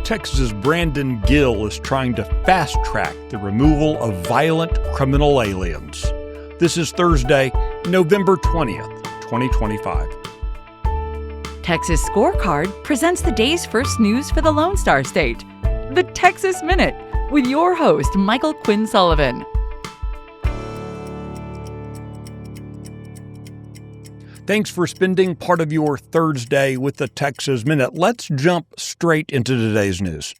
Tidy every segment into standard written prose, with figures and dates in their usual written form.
Texas's Brandon Gill is trying to fast-track the removal of violent criminal aliens. This is Thursday, November 20th, 2025. Texas Scorecard presents the day's first news for the Lone Star State. The Texas Minute, with your host, Michael Quinn Sullivan. Thanks for spending part of your Thursday with the Texas Minute. Let's jump straight into today's news.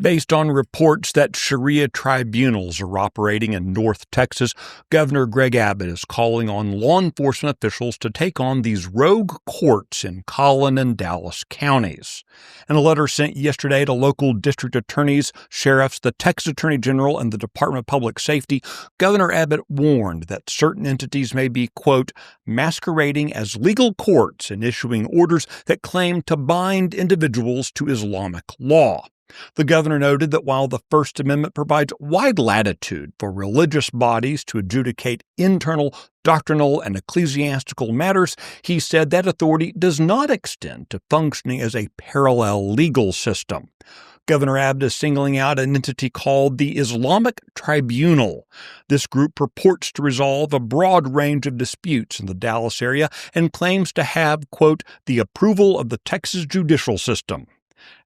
Based on reports that Sharia tribunals are operating in North Texas, Governor Greg Abbott is calling on law enforcement officials to take on these rogue courts in Collin and Dallas counties. In a letter sent yesterday to local district attorneys, sheriffs, the Texas Attorney General, and the Department of Public Safety, Governor Abbott warned that certain entities may be, quote, masquerading as legal courts and issuing orders that claim to bind individuals to Islamic law. The governor noted that while the First Amendment provides wide latitude for religious bodies to adjudicate internal, doctrinal, and ecclesiastical matters, he said that authority does not extend to functioning as a parallel legal system. Governor Abbott is singling out an entity called the Islamic Tribunal. This group purports to resolve a broad range of disputes in the Dallas area and claims to have, quote, the approval of the Texas judicial system.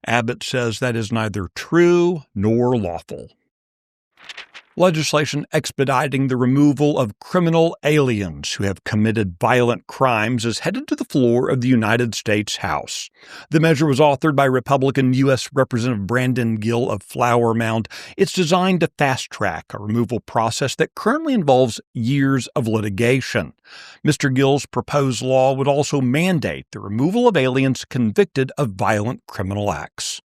Abbott says that is neither true nor lawful. Legislation expediting the removal of criminal aliens who have committed violent crimes is headed to the floor of the United States House. The measure was authored by Republican U.S. Representative Brandon Gill of Flower Mound. It's designed to fast-track a removal process that currently involves years of litigation. Mr. Gill's proposed law would also mandate the removal of aliens convicted of violent criminal acts.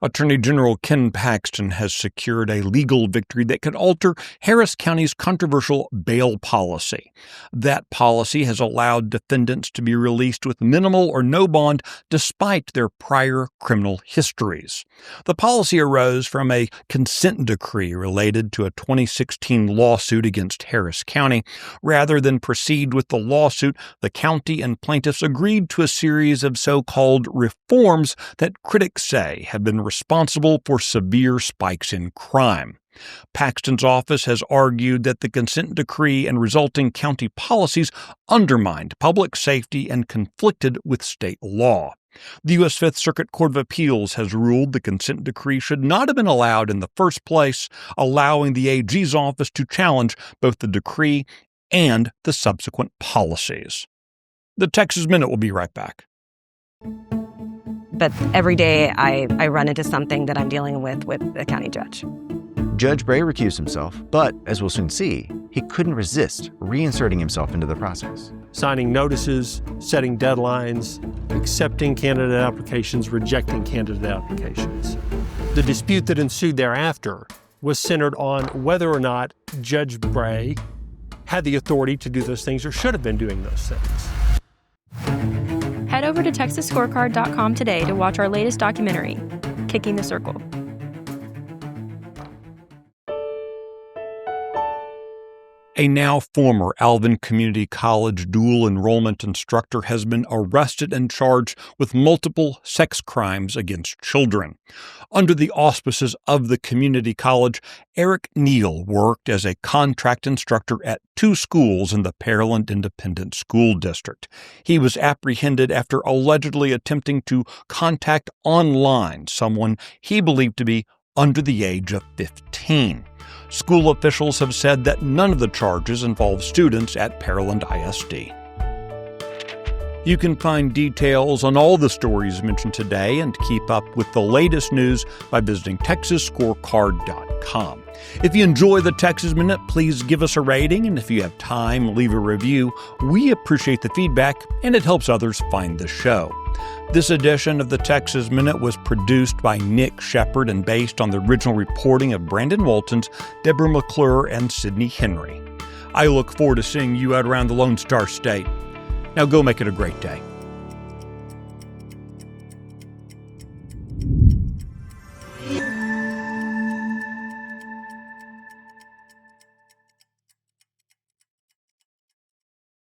Attorney General Ken Paxton has secured a legal victory that could alter Harris County's controversial bail policy. That policy has allowed defendants to be released with minimal or no bond despite their prior criminal histories. The policy arose from a consent decree related to a 2016 lawsuit against Harris County. Rather than proceed with the lawsuit, the county and plaintiffs agreed to a series of so-called reforms that critics say have been responsible for severe spikes in crime. Paxton's office has argued that the consent decree and resulting county policies undermined public safety and conflicted with state law. The U.S. Fifth Circuit Court of Appeals has ruled the consent decree should not have been allowed in the first place, allowing the AG's office to challenge both the decree and the subsequent policies. The Texas Minute will be right back. But every day I run into something that I'm dealing with the county judge. Judge Bray recused himself, but as we'll soon see, he couldn't resist reinserting himself into the process. Signing notices, setting deadlines, accepting candidate applications, rejecting candidate applications. The dispute that ensued thereafter was centered on whether or not Judge Bray had the authority to do those things or should have been doing those things. Head over to TexasScorecard.com today to watch our latest documentary, Kicking the Circle. A now former Alvin Community College dual enrollment instructor has been arrested and charged with multiple sex crimes against children. Under the auspices of the community college, Eric Neal worked as a contract instructor at 2 schools in the Pearland Independent School District. He was apprehended after allegedly attempting to contact online someone he believed to be under the age of 15. School officials have said that none of the charges involve students at Pearland ISD. You can find details on all the stories mentioned today and keep up with the latest news by visiting TexasScorecard.com. If you enjoy the Texas Minute, please give us a rating, and if you have time, leave a review. We appreciate the feedback, and it helps others find the show. This edition of the Texas Minute was produced by Nick Shepard and based on the original reporting of Brandon Waltons, Deborah McClure, and Sydney Henry. I look forward to seeing you out around the Lone Star State. Now go make it a great day.